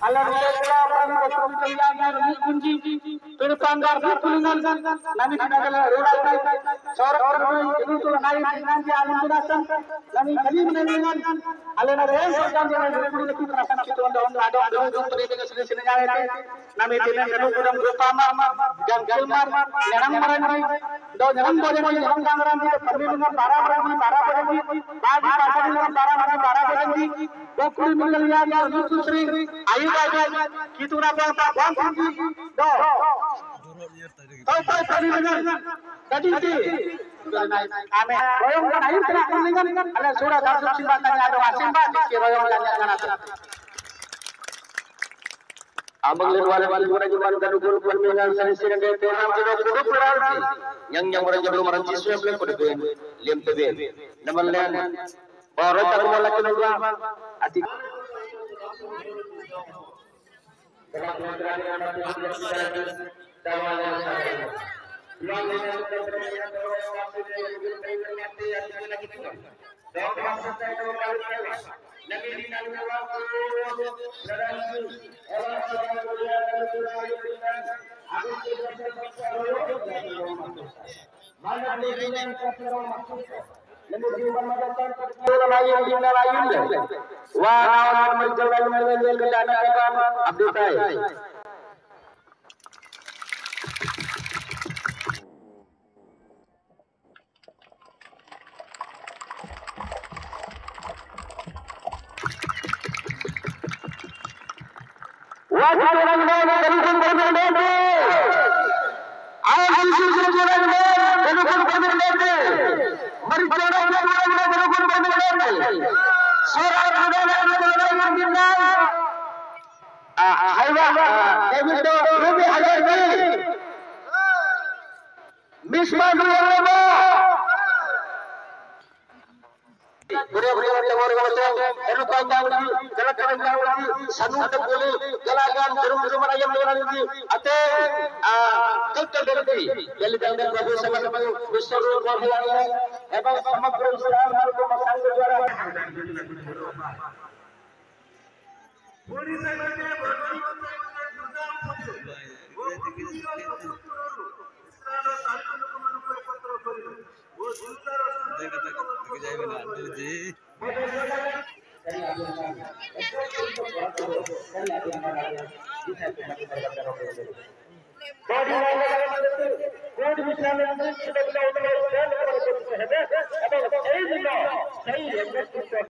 Allah kunci terpanggar kuningan nami tindakan rural seorang itu naik nanti alam tunasan nami kali menengan Allah nade sedang dengan kuning itu terasa itu ada terima kasih sini nami tindakan kanu kudang rupama dan kilmar nerang maran do nerang boleh nerang gangaran di permintaan para bagi bagi para bagi bokul mengalir ya lutu sering ayu gitu napa bang do tahu tadi dengan tadi ame royong kan ayu kena kuningan ada surat harus simbatannya ada simbat di royong dan jangan abang lewat guna jual dan ukur permintaan sering dia teram sudah duduk berarti yang orang belum orang siswa belum pada liam tebe namun lain baru tak mau lagi nunggu ati